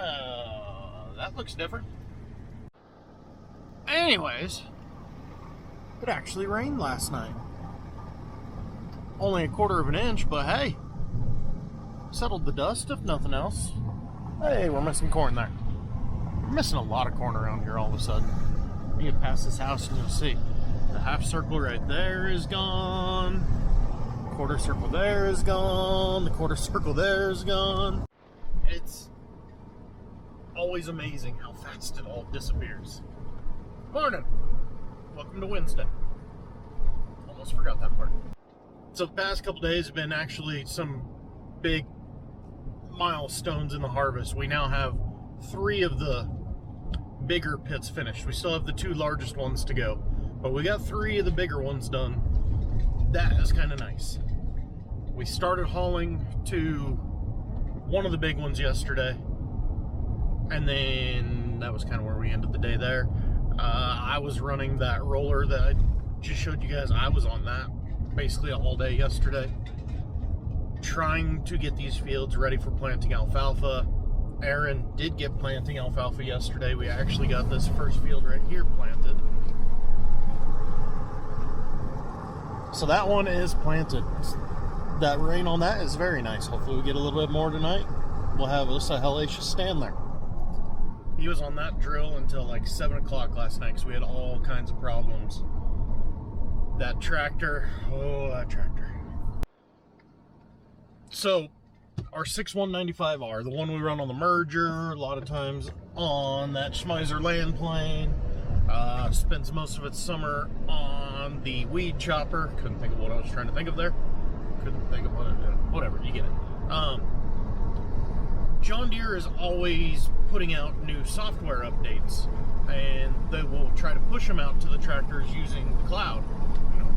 That looks different. Anyways, it actually rained last night. Only 1/4 of an inch, but hey, settled the dust if nothing else. Hey, we're missing corn there. We're missing a lot of corn around here all of a sudden. You get past this house and you'll see the half circle right there is gone. Quarter circle there is gone. The quarter circle there is gone. It's always amazing how fast it all disappears. Morning. Welcome to Wednesday. Almost forgot that part. So the past couple days have been actually some big milestones in the harvest. We now have 3 of the bigger pits finished. We still have the 2 largest ones to go, but we got 3 of the bigger ones done. That is kind of nice. We started hauling to one of the big ones yesterday, and then that was kind of where we ended the day there. I was running that roller that I just showed you guys. I was on that basically all day yesterday, trying to get these fields ready for planting alfalfa. Aaron did get planting alfalfa yesterday. We actually got this first field right here planted. So that one is planted. That rain on that is very nice. Hopefully we get a little bit more tonight. We'll have a hellacious stand there. He was on that drill until like 7 o'clock last night because we had all kinds of problems. That tractor, that tractor. So our 6195R, the one we run on the merger, a lot of times on that Schmeiser land plane, spends most of its summer on the weed chopper. Couldn't think of what I was trying to think of there. Couldn't think of what it did. Whatever, you get it. John Deere is always putting out new software updates, and they will try to push them out to the tractors using the cloud,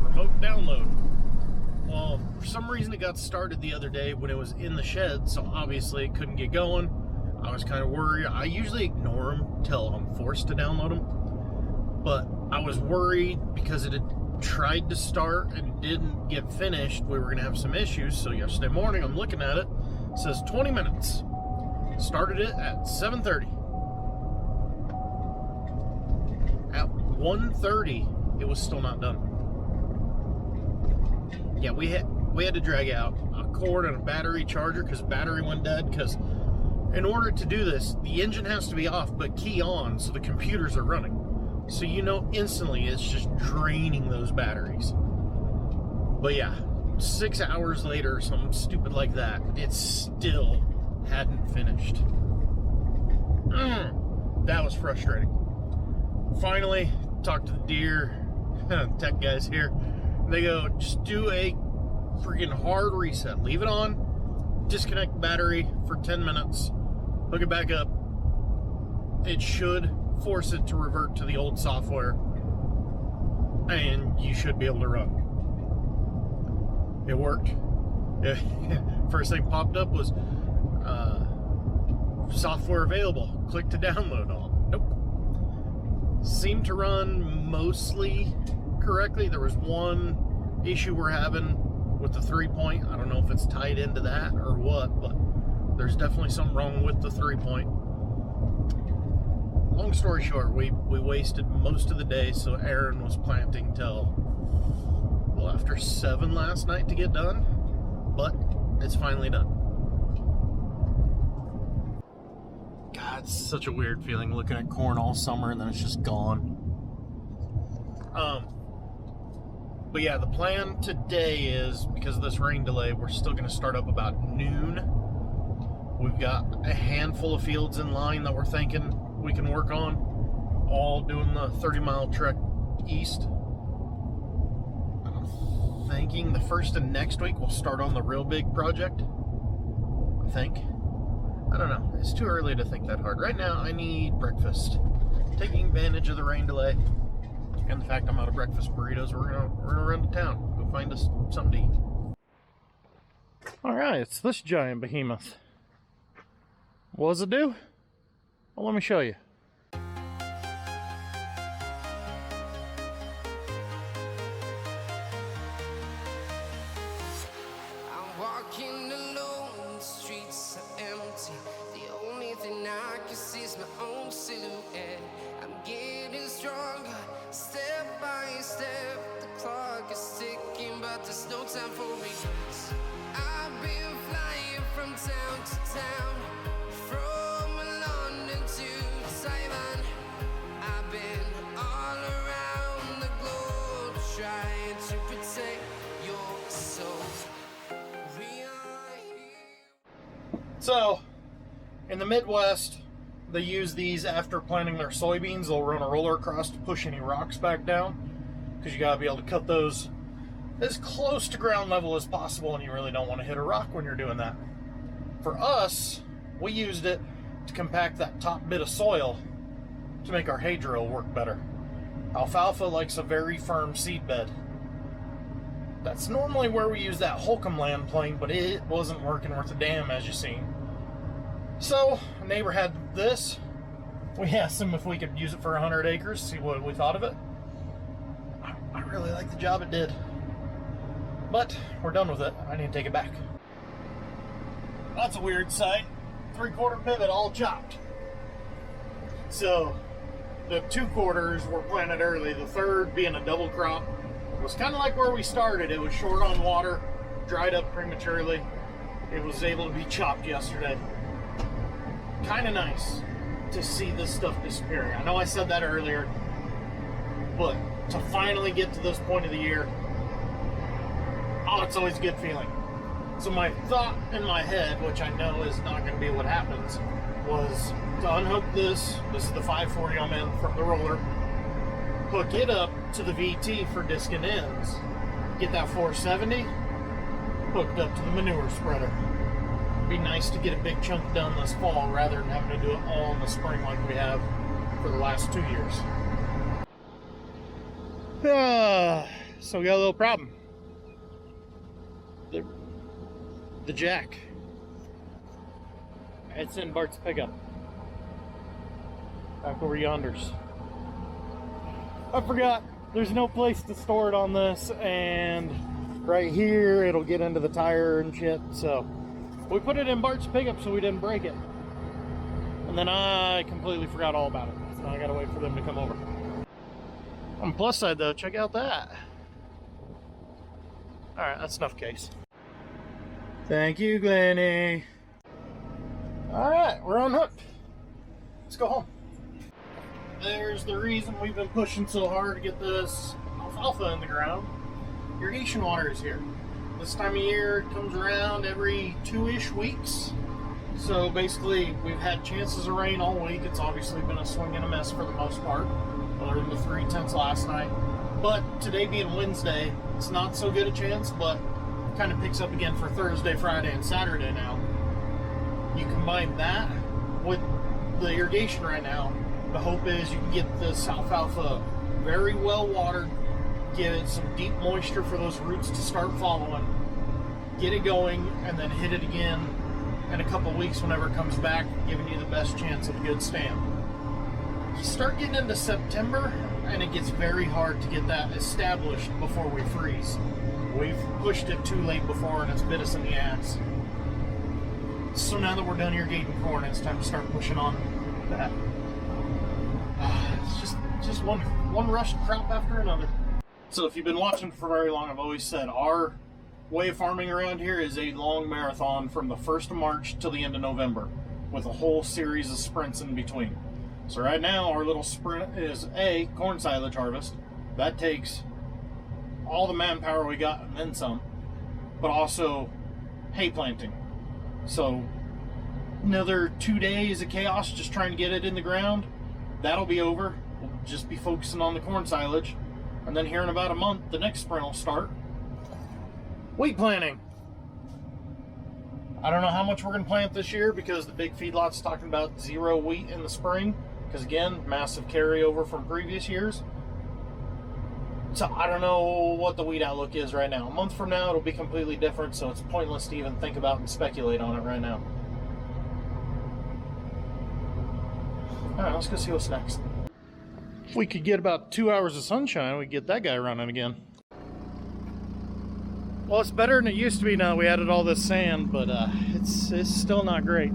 remote download. Well, for some reason it got started the other day when it was in the shed, so obviously it couldn't get going. I was kind of worried. I usually ignore them till I'm forced to download them, but I was worried because it had tried to start and didn't get finished. We were going to have some issues, so yesterday morning I'm looking at it. It says 20 minutes. Started it at 7:30. At 1:30, it was still not done. Yeah, we had to drag out a cord and a battery charger because the battery went dead. Because in order to do this, the engine has to be off but key on, so the computers are running. So you know instantly it's just draining those batteries. But yeah, 6 hours later or something stupid like that, it still hadn't finished. That was frustrating. Finally, talked to the Deere tech guys here. They go, just do a freaking hard reset. Leave it on, disconnect the battery for 10 minutes, hook it back up. It should force it to revert to the old software, and you should be able to run. It worked. First thing popped up was software available. Click to download all. Nope. Seemed to run mostly correctly. There was one issue we're having with the 3-point. I don't know if it's tied into that or what, but there's definitely something wrong with the 3-point. Long story short, we wasted most of the day, so Aaron was planting till, well, after 7 last night to get done, but it's finally done. God, it's such a weird feeling looking at corn all summer and then it's just gone. But yeah, the plan today is, because of this rain delay, we're still going to start up about noon. We've got a handful of fields in line that we're thinking we can work on, all doing the 30-mile trek east. I'm thinking the first of next week we'll start on the real big project. I think. I don't know. It's too early to think that hard. Right now, I need breakfast. Taking advantage of the rain delay and the fact I'm out of breakfast burritos, we're gonna run to town. Go find us something to eat. Alright, it's this giant behemoth. What does it do? Well, let me show you. I'm walking alone, the streets are empty. The only thing I I can see my own silhouette. I'm getting stronger, step by step. The clock is ticking, but there's no time for regrets. I've been flying from town to town, from London to Taiwan. I've been all around the globe, trying to protect your soul. We are here. So, in the Midwest, they use these after planting their soybeans. They'll run a roller across to push any rocks back down, because you gotta be able to cut those as close to ground level as possible, and you really don't want to hit a rock when you're doing that. For us, we used it to compact that top bit of soil to make our hay drill work better. Alfalfa likes a very firm seed bed. That's normally where we use that Holcomb land plane, but it wasn't working worth a damn, as you seen. So, a neighbor had this. We asked him if we could use it for 100 acres, see what we thought of it. I really like the job it did. But, we're done with it. I need to take it back. That's a weird sight. 3/4 pivot all chopped. So, the 2 quarters were planted early, the third being a double crop. It was kind of like where we started. It was short on water, dried up prematurely. It was able to be chopped yesterday. Kind of nice to see this stuff disappearing. I know I said that earlier, but to finally get to this point of the year, oh, it's always a good feeling. So my thought in my head, which I know is not going to be what happens, was to unhook this. This is the 540 I'm in from the roller. Hook it up to the VT for disc and ends. Get that 470 hooked up to the manure spreader. Be nice to get a big chunk done this fall rather than having to do it all in the spring like we have for the last 2 years. So we got a little problem. The jack. It's in Bart's pickup. Back over yonders. I forgot there's no place to store it on this, and right here it'll get into the tire and shit, so we put it in Bart's pickup so we didn't break it. And then I completely forgot all about it. So I gotta wait for them to come over. On the plus side though, check out that. Alright, that's enough case. Thank you, Glennie. Alright, we're unhooked. Let's go home. There's the reason we've been pushing so hard to get this alfalfa in the ground. Irrigation water is here. This time of year it comes around every 2-ish weeks. So basically we've had chances of rain all week. It's obviously been a swing and a miss for the most part, other than the 3/10 last night. But today being Wednesday, it's not so good a chance, but kind of picks up again for Thursday, Friday, and Saturday now. You combine that with the irrigation right now, the hope is you can get this alfalfa very well watered, give it some deep moisture for those roots to start following, get it going, and then hit it again in a couple weeks whenever it comes back, giving you the best chance of a good stand. You start getting into September, and it gets very hard to get that established before we freeze. We've pushed it too late before, and it's bit us in the ass. So now that we're done irrigating corn, it's time to start pushing on that. It's just one rushed crop after another. So if you've been watching for very long, I've always said our way of farming around here is a long marathon from the 1st of March till the end of November, with a whole series of sprints in between. So right now our little sprint is a corn silage harvest. That takes all the manpower we got and then some, but also hay planting. So another 2 days of chaos just trying to get it in the ground. That'll be over. We'll just be focusing on the corn silage. And then here in about a month, the next sprint will start. Wheat planting. I don't know how much we're going to plant this year because the big feedlot's talking about 0 wheat in the spring. Because again, massive carryover from previous years. So I don't know what the wheat outlook is right now. A month from now, it'll be completely different, so it's pointless to even think about and speculate on it right now. Alright, let's go see what's next. If we could get about 2 hours of sunshine, we'd get that guy running again. Well, it's better than it used to be now that we added all this sand, but it's still not great.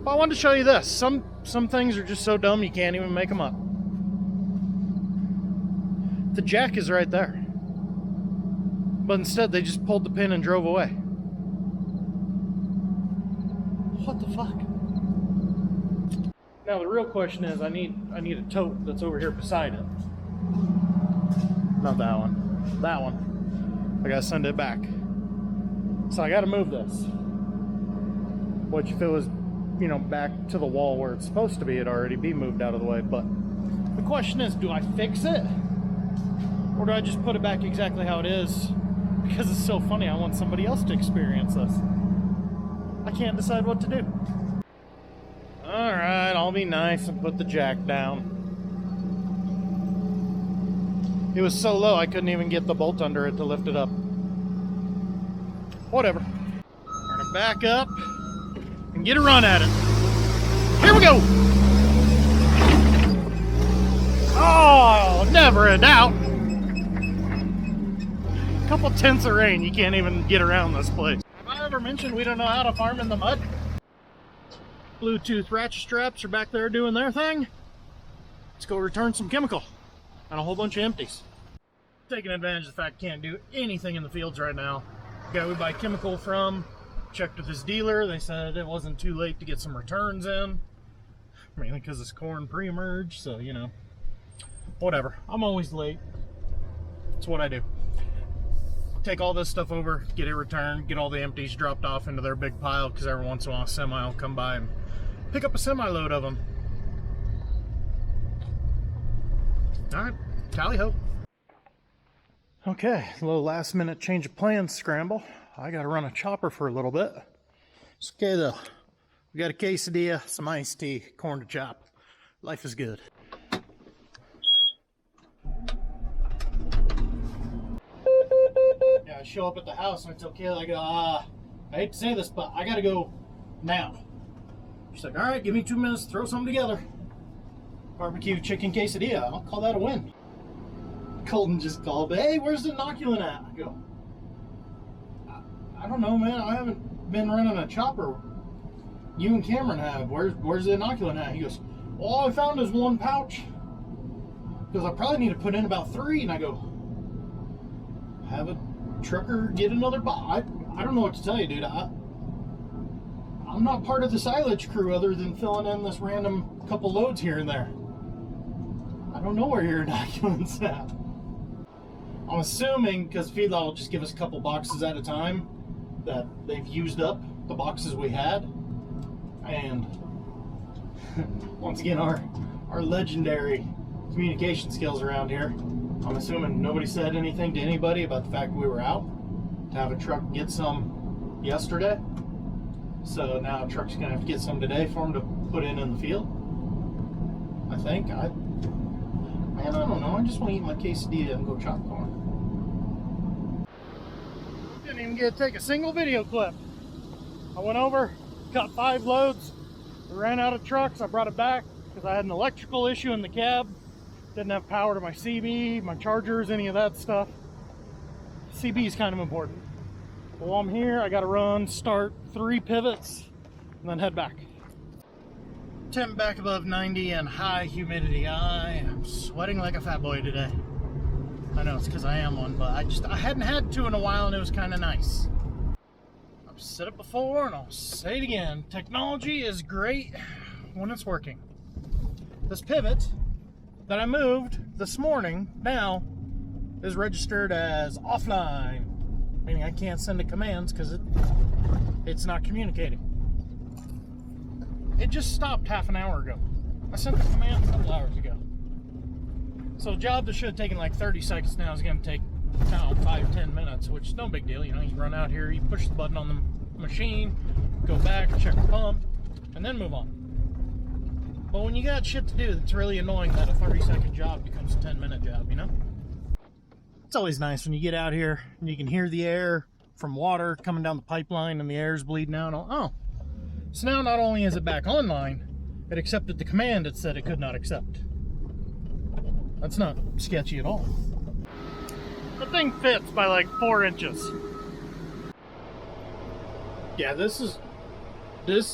But I wanted to show you this. Some things are just so dumb you can't even make them up. The jack is right there. But instead they just pulled the pin and drove away. What the fuck? Now the real question is, I need a tote that's over here beside it. Not that one. That one. I gotta send it back. So I gotta move this. Which if it was, you know, back to the wall where it's supposed to be, it'd already be moved out of the way. But the question is, do I fix it? Or do I just put it back exactly how it is? Because it's so funny, I want somebody else to experience this. I can't decide what to do. Alright, I'll be nice and put the jack down. It was so low I couldn't even get the bolt under it to lift it up. Whatever. Turn it back up and get a run at it. Here we go! Oh, never a doubt. A couple tenths of rain, you can't even get around this place. Have I ever mentioned we don't know how to farm in the mud? Bluetooth ratchet straps are back there doing their thing. Let's go return some chemical and a whole bunch of empties. Taking advantage of the fact I can't do anything in the fields right now. The guy we buy chemical from checked with his dealer. They said it wasn't too late to get some returns in. Mainly because it's corn pre-emerge, so you know. Whatever. I'm always late. That's what I do. Take all this stuff over, get it returned, get all the empties dropped off into their big pile, because every once in a while a semi will come by and pick up a semi load of them. Alright, tally ho. Okay, a little last minute change of plans scramble. I gotta run a chopper for a little bit. It's okay though. We got a quesadilla, some iced tea, corn to chop. Life is good. Yeah, I show up at the house and I tell Kayla, I go, I hate to say this, but I gotta go now. She's like, alright, give me 2 minutes to throw something together. Barbecue chicken quesadilla, I'll call that a win. Colton just called, hey, where's the inoculant at? I go, I don't know, man, I haven't been running a chopper. You and Cameron have. Where's the inoculant at? He goes, all I found is 1 pouch. Because I probably need to put in about 3. And I go, have a trucker get another box. I don't know what to tell you, dude. I'm not part of the silage crew other than filling in this random couple loads here and there. I don't know where your inoculant's at. I'm assuming, because feedlot will just give us a couple boxes at a time, that they've used up the boxes we had. And once again, our legendary communication skills around here. I'm assuming nobody said anything to anybody about the fact we were out to have a truck get some yesterday. So now a truck's gonna have to get some today for them to put in the field. I think. Man, I don't know. I just want to eat my quesadilla and go chop corn. Didn't even get to take a single video clip. I went over, got 5 loads, ran out of trucks. I brought it back because I had an electrical issue in the cab. Didn't have power to my CB, my chargers, any of that stuff. CB is kind of important. But while I'm here, I got to run, start 3 pivots, and then head back. Temp back above 90 and high humidity. I am sweating like a fat boy today. I know it's because I am one, but I hadn't had to in a while, and it was kind of nice. I've said it before, and I'll say it again. Technology is great when it's working. This pivot that I moved this morning now is registered as offline, meaning I can't send it commands because it's not communicating. It just stopped half an hour ago. I sent the command a couple hours ago. So a job that should have taken like 30 seconds now is going to take now 5-10 minutes, which is no big deal. You know, you run out here, you push the button on the machine, go back, check the pump, and then move on. But when you got shit to do, it's really annoying that a 30-second job becomes a 10-minute job, you know? It's always nice when you get out here and you can hear the air from water coming down the pipeline and the air's bleeding out. Oh, so now not only is it back online, it accepted the command it said it could not accept. That's not sketchy at all. The thing fits by like 4 inches. Yeah, this is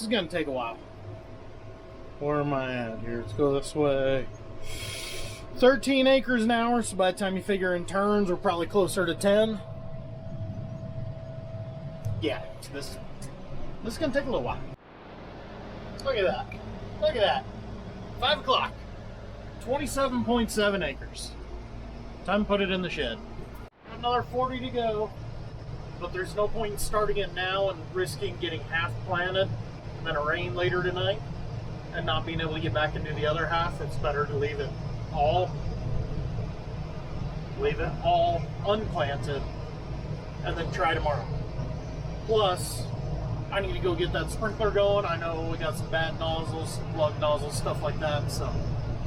gonna take a while. Where am I at here? Let's go this way. 13 acres an hour, so by the time you figure in turns, we're probably closer to 10. Yeah, this is gonna take a little while. Look at that. Look at that. 5 o'clock. 27.7 acres. Time to put it in the shed. Another 40 to go, but there's no point in starting it now and risking getting half planted and then a rain later tonight and not being able to get back into the other half. It's better to leave it all unplanted and then try tomorrow. Plus, I need to go get that sprinkler going. I know we got some bad nozzles, some plug nozzles, stuff like that, so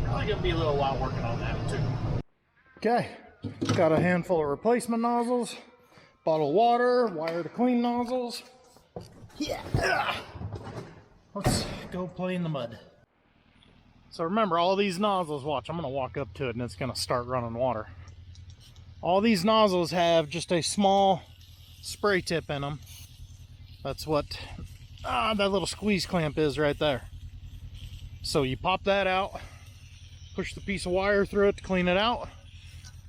probably gonna be a little while working on that too. Okay, got a handful of replacement nozzles, bottle of water, wire to clean nozzles. Yeah, let's go play in the mud. So remember, all these nozzles, watch, I'm gonna walk up to it and it's gonna start running water. All these nozzles have just a small spray tip in them. That's what that little squeeze clamp is right there. So you pop that out, push the piece of wire through it to clean it out,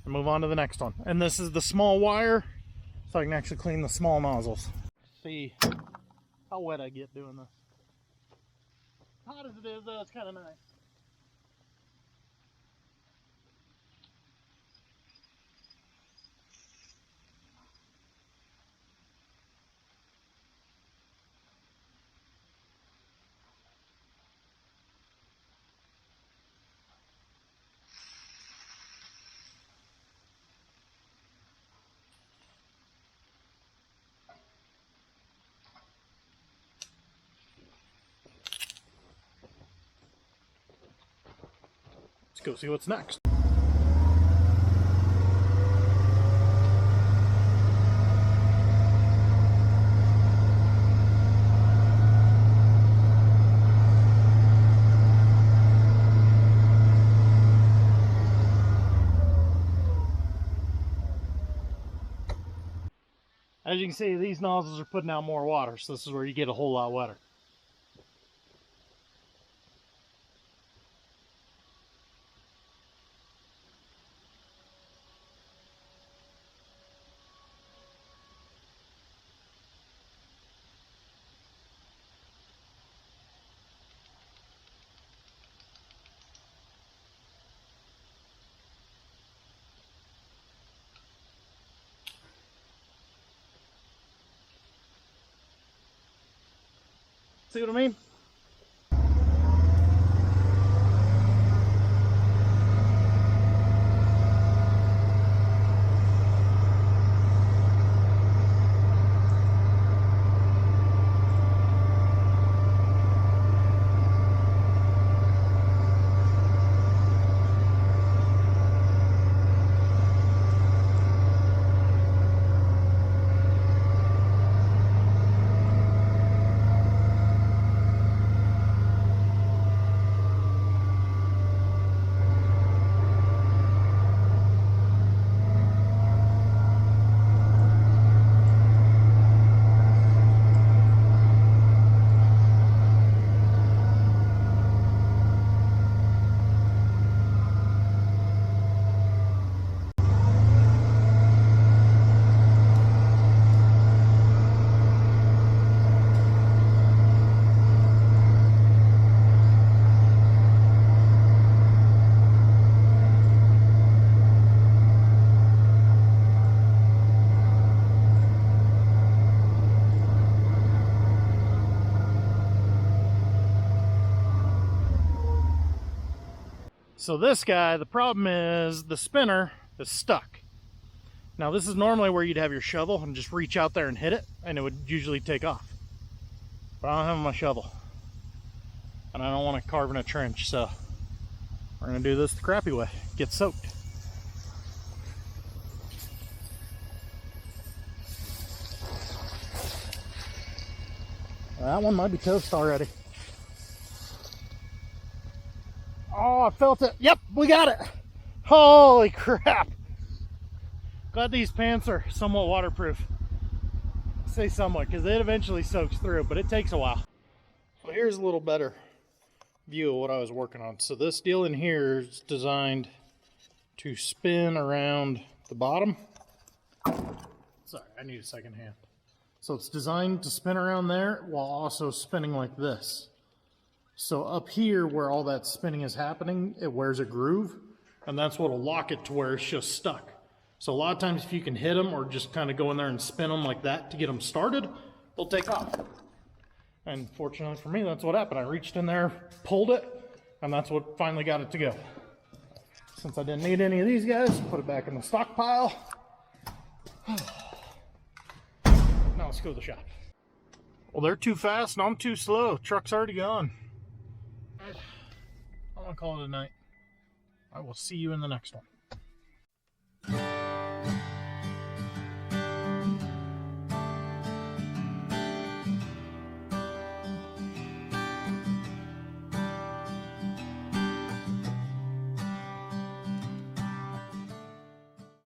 and move on to the next one. And this is the small wire, so I can actually clean the small nozzles. See how wet I get doing this. Hot as it is, though, it's kind of nice. Let's go see what's next. As you can see, these nozzles are putting out more water, so this is where you get a whole lot wetter. See what I mean? So this guy, the problem is the spinner is stuck. Now this is normally where you'd have your shovel and just reach out there and hit it, and it would usually take off. But I don't have my shovel, and I don't want to carve in a trench, so we're gonna do this the crappy way, get soaked. That one might be toast already. Oh, I felt it. Yep, we got it. Holy crap. Glad these pants are somewhat waterproof. I say somewhat, because it eventually soaks through, but it takes a while. So here's a little better view of what I was working on. So this deal in here is designed to spin around the bottom. Sorry, I need a second hand. So it's designed to spin around there while also spinning like this. So up here where all that spinning is happening, it wears a groove, and that's what'll lock it to where it's just stuck. So a lot of times if you can hit them or just kind of go in there and spin them like that to get them started, they'll take off. And fortunately for me, that's what happened. I reached in there, pulled it, and that's what finally got it to go. Since I didn't need any of these guys, put it back in the stockpile. Now let's go to the shop. Well, they're too fast and I'm too slow. Truck's already gone. I'm gonna call it a night. I will see you in the next one.